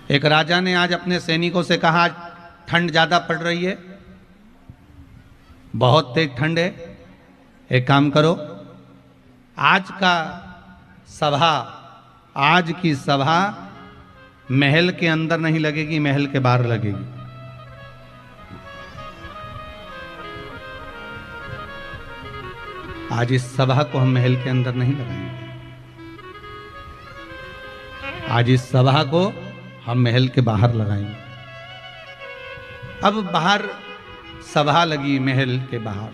एक राजा ने आज अपने सैनिकों से कहा, आज ठंड ज्यादा पड़ रही है, बहुत तेज ठंड है, एक काम करो, आज की सभा महल के अंदर नहीं लगेगी, महल के बाहर लगेगी। आज इस सभा को हम महल के अंदर नहीं लगाएंगे, आज इस सभा को हम महल के बाहर लगाएंगे। अब बाहर सभा लगी, महल के बाहर,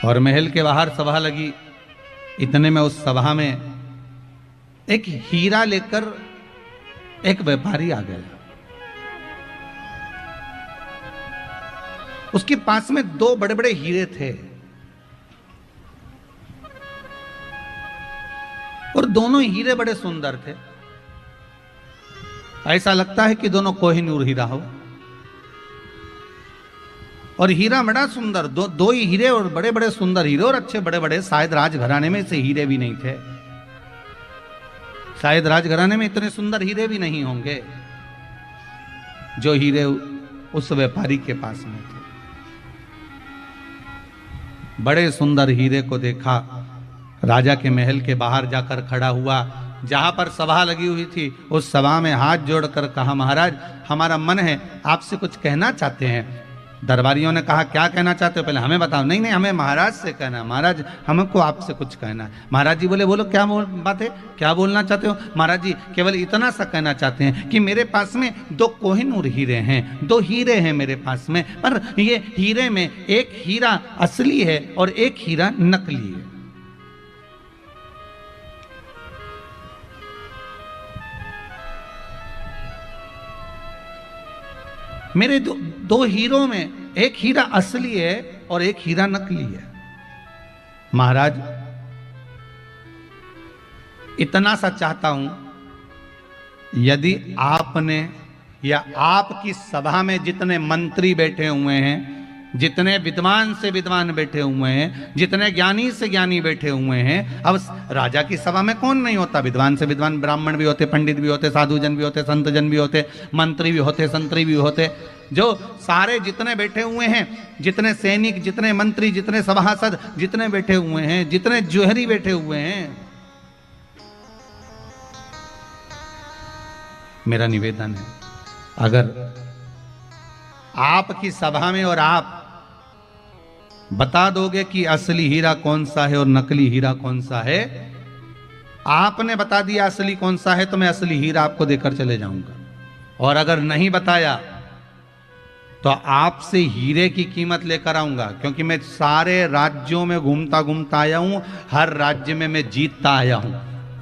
और महल के बाहर सभा लगी। इतने में उस सभा में एक हीरा लेकर एक व्यापारी आ गया। उसके पास में 2 बड़े बड़े हीरे थे और दोनों हीरे बड़े सुंदर थे। ऐसा लगता है कि दोनों कोहिनूर हीरा हो, और हीरा बड़ा सुंदर, दो ही हीरे और बड़े बड़े सुंदर हीरे, और अच्छे बड़े बड़े। शायद राजघराने में से हीरे भी नहीं थे, शायद राजघराने में इतने सुंदर हीरे भी नहीं होंगे जो हीरे उस व्यापारी के पास में थे। बड़े सुंदर हीरे को देखा, राजा के महल के बाहर जाकर खड़ा हुआ, जहां पर सभा लगी हुई थी उस सभा में हाथ जोड़कर कहा, महाराज हमारा मन है, आपसे कुछ कहना चाहते हैं। दरबारियों ने कहा, क्या कहना चाहते हो, पहले हमें बताओ। नहीं नहीं, हमें महाराज से कहना है, महाराज हमको आपसे कुछ कहना है। महाराज जी बोले, बोलो क्या बात है, क्या बोलना चाहते हो। महाराज जी केवल इतना सा कहना चाहते हैं कि मेरे पास में 2 कोहिनूर हीरे हैं, 2 हीरे हैं मेरे पास में, पर ये हीरे में एक हीरा असली है और एक हीरा नकली है। मेरे 2 हीरों में एक हीरा असली है और एक हीरा नकली है। महाराज इतना सा चाहता हूं, यदि आपने या आपकी सभा में जितने मंत्री बैठे हुए हैं, जितने विद्वान से विद्वान बैठे हुए हैं, जितने ज्ञानी से ज्ञानी बैठे हुए हैं, अब राजा की सभा में कौन नहीं होता, विद्वान से विद्वान, ब्राह्मण भी होते, पंडित भी होते, साधुजन भी होते, संतजन भी होते, मंत्री भी होते, संतरी भी होते, जो सारे जितने बैठे हुए हैं, जितने सैनिक, जितने मंत्री, जितने सभासद, जितने बैठे हुए हैं, जितने जोहरी बैठे हुए हैं, मेरा निवेदन है, अगर आपकी सभा में और आप बता दोगे कि असली हीरा कौन सा है और नकली हीरा कौन सा है, आपने बता दिया असली कौन सा है तो मैं असली हीरा आपको देकर चले जाऊंगा, और अगर नहीं बताया तो आपसे हीरे की कीमत लेकर आऊंगा, क्योंकि मैं सारे राज्यों में घूमता घूमता आया हूं, हर राज्य में मैं जीतता आया हूं,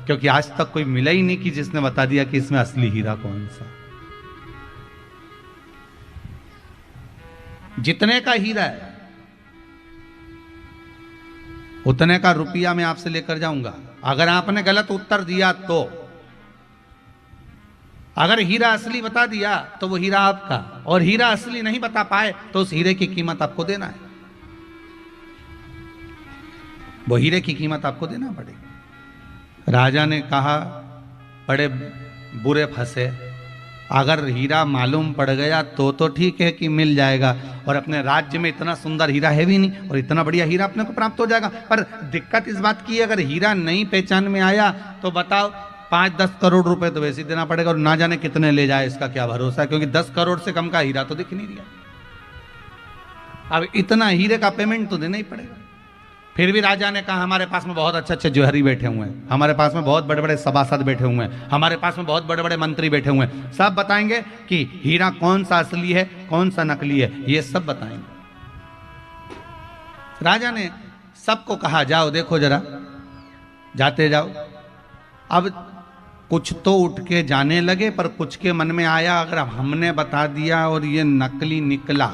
क्योंकि आज तक कोई मिला ही नहीं कि जिसने बता दिया कि इसमें असली हीरा कौन सा। जितने का हीरा है उतने का रुपया मैं आपसे लेकर जाऊंगा। अगर आपने गलत उत्तर दिया तो, अगर हीरा असली बता दिया तो वो हीरा आपका, और हीरा असली नहीं बता पाए तो उस हीरे की कीमत आपको देना है, वो हीरे की कीमत आपको देना पड़ेगी। राजा ने कहा, बड़े बुरे फंसे, अगर हीरा मालूम पड़ गया तो ठीक है कि मिल जाएगा, और अपने राज्य में इतना सुंदर हीरा है भी नहीं और इतना बढ़िया हीरा अपने को प्राप्त हो जाएगा। पर दिक्कत इस बात की, अगर हीरा नहीं पहचान में आया तो बताओ 5-10 करोड़ रुपए तो वैसे ही देना पड़ेगा, और ना जाने कितने ले जाए इसका क्या भरोसा है, क्योंकि 10 करोड़ से कम का हीरा तो दिख नहीं रहा। अब इतना हीरे का पेमेंट तो देना ही पड़ेगा। फिर भी राजा ने कहा, हमारे पास में बहुत अच्छे अच्छे जोहरी बैठे हुए हैं, हमारे पास में बहुत बड़े बड़े सभासद बैठे हुए हैं, हमारे पास में बहुत बड़े बड़े मंत्री बैठे हुए हैं, सब बताएंगे कि हीरा कौन सा असली है कौन सा नकली है, ये सब बताएंगे। राजा ने सबको कहा, जाओ देखो जरा, जाते जाओ। अब कुछ तो उठ के जाने लगे, पर कुछ के मन में आया, अगर हमने बता दिया और ये नकली निकला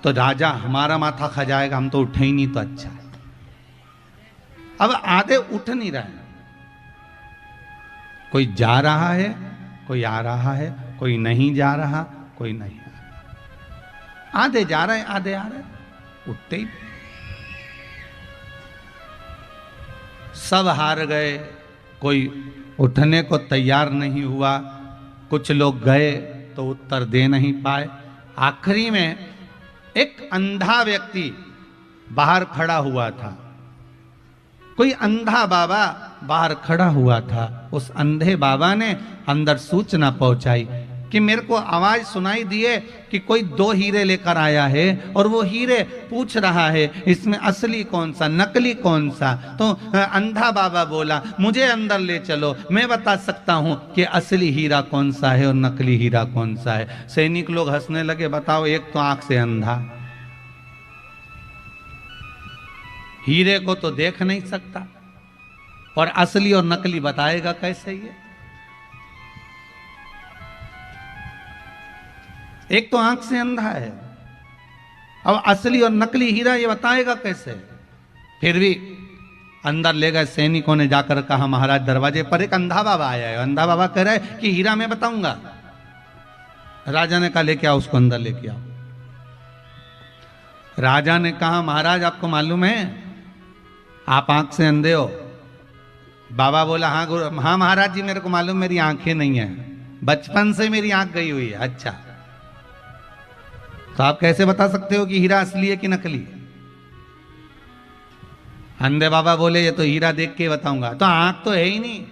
तो राजा हमारा माथा खा जाएगा, हम तो उठे ही नहीं तो अच्छा है। अब आधे उठ नहीं रहे, कोई जा रहा है, कोई आ रहा है, कोई नहीं जा रहा, कोई नहीं आ रहा, आधे जा रहे हैं आधे आ रहे हैं, उठते ही सब हार गए, कोई उठने को तैयार नहीं हुआ, कुछ लोग गए तो उत्तर दे नहीं पाए। आखिरी में एक अंधा व्यक्ति बाहर खड़ा हुआ था, कोई अंधा बाबा बाहर खड़ा हुआ था। उस अंधे बाबा ने अंदर सूचना पहुंचाई कि मेरे को आवाज सुनाई दिए कि कोई 2 हीरे लेकर आया है और वो हीरे पूछ रहा है इसमें असली कौन सा नकली कौन सा। तो अंधा बाबा बोला मुझे अंदर ले चलो, मैं बता सकता हूं कि असली हीरा कौन सा है और नकली हीरा कौन सा है। सैनिक लोग हंसने लगे, बताओ एक तो आंख से अंधा, हीरे को तो देख नहीं सकता और असली और नकली बताएगा कैसे ये। एक तो आंख से अंधा है, अब असली और नकली हीरा ये बताएगा कैसे। फिर भी अंदर ले गए सैनिकों ने, जाकर कहा महाराज दरवाजे पर एक अंधा बाबा आया है, अंधा बाबा कह रहा है कि हीरा मैं बताऊंगा। राजा ने कहा लेके आओ उसको, अंदर लेके आओ। राजा ने कहा महाराज आपको मालूम है आप आंख से अंधे हो। बाबा बोला हाँ गुरु, हाँ महाराज जी मेरे को मालूम, मेरी आंखें नहीं है, बचपन से मेरी आंख गई हुई है। अच्छा तो आप कैसे बता सकते हो कि हीरा असली है कि नकली? अंधे बाबा बोले ये तो हीरा देख के बताऊंगा। तो आंख तो है ही नहीं,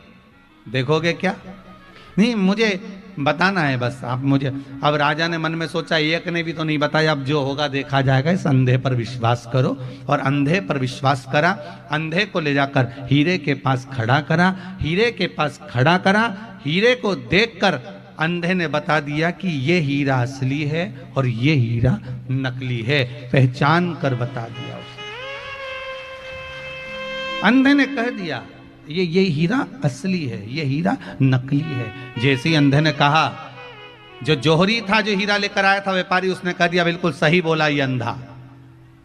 देखोगे क्या? नहीं मुझे बताना है बस आप मुझे। अब राजा ने मन में सोचा एक ने भी तो नहीं बताया, अब जो होगा देखा जाएगा, इस अंधे पर विश्वास करो। और अंधे पर विश्वास करा, अंधे को ले जाकर हीरे के पास खड़ा करा, हीरे के पास खड़ा करा। हीरे को देखकर अंधे ने बता दिया कि ये हीरा असली है और ये हीरा नकली है, पहचान कर बता दिया उसने। अंधे ने कह दिया ये हीरा असली है, ये हीरा नकली है। जैसे ही अंधे ने कहा, जो जौहरी था जो हीरा लेकर आया था व्यापारी, उसने कह दिया बिल्कुल सही बोला ये अंधा,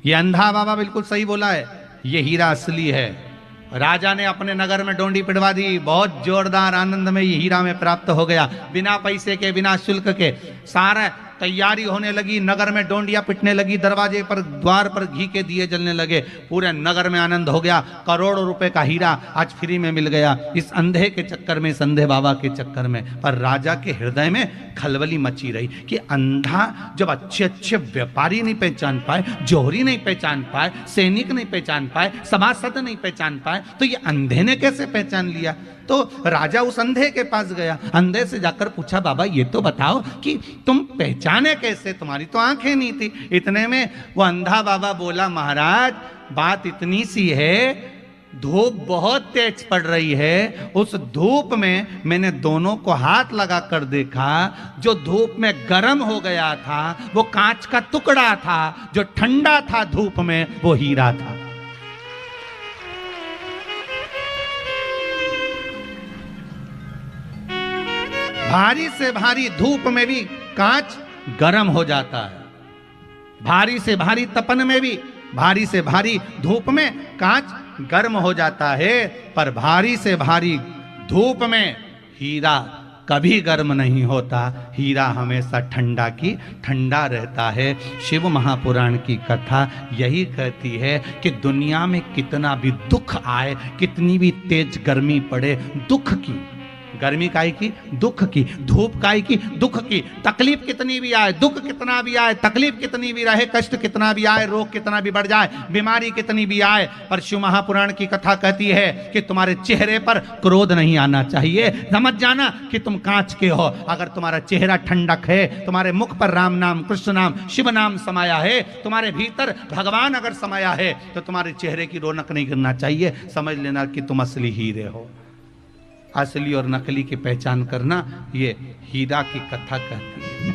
ये अंधा बाबा बिल्कुल सही बोला है, ये हीरा असली है। राजा ने अपने नगर में डोंडी पिटवा दी, बहुत जोरदार आनंद में ये हीरा में प्राप्त हो गया, बिना पैसे के बिना शुल्क के। सारा तैयारी होने लगी, नगर में डोंडियां पिटने लगी, दरवाजे पर द्वार पर घी के दिए जलने लगे, पूरे नगर में आनंद हो गया। करोड़ों रुपए का हीरा आज फ्री में मिल गया इस अंधे के चक्कर में, इस अंधे बाबा के चक्कर में। पर राजा के हृदय में खलबली मची रही कि अंधा जब अच्छे अच्छे व्यापारी नहीं पहचान पाए, जौहरी नहीं पहचान पाए, सैनिक नहीं पहचान पाए, सभासद नहीं पहचान पाए, तो ये अंधे ने कैसे पहचान लिया? तो राजा उस अंधे के पास गया, अंधे से जाकर पूछा बाबा ये तो बताओ कि तुम पहचाने कैसे, तुम्हारी तो आंखें नहीं थी। इतने में वो अंधा बाबा बोला महाराज बात इतनी सी है, धूप बहुत तेज पड़ रही है, उस धूप में मैंने दोनों को हाथ लगा कर देखा, जो धूप में गर्म हो गया था वो कांच का टुकड़ा था, जो ठंडा था धूप में वो हीरा था। भारी से भारी धूप में भी कांच गर्म हो जाता है, भारी से भारी तपन में भी, भारी से भारी धूप में कांच गर्म हो जाता है, पर भारी से भारी धूप में हीरा कभी गर्म नहीं होता, हीरा हमेशा ठंडा की ठंडा रहता है। शिव महापुराण की कथा यही कहती है कि दुनिया में कितना भी दुख आए, कितनी भी तेज गर्मी पड़े, दुख की, गर्मी काई की, दुख की, धूप काई की, दुख की, तकलीफ कितनी भी आए, दुख कितना भी आए, तकलीफ कितनी भी रहे, कष्ट कितना भी आए, रोग कितना भी बढ़ जाए, बीमारी कितनी भी आए, पर शिव महापुराण की कथा कहती है कि तुम्हारे चेहरे पर क्रोध नहीं आना चाहिए। समझ जाना कि तुम कांच के हो। अगर तुम्हारा चेहरा ठंडक है, तुम्हारे मुख पर राम नाम, कृष्ण नाम, शिव नाम समाया है, तुम्हारे भीतर भगवान अगर समाया है, तो तुम्हारे चेहरे की रौनक नहीं गिरना चाहिए। समझ लेना कि तुम असली हीरे हो। असली और नकली की पहचान करना ये हीरा की कथा कहती है।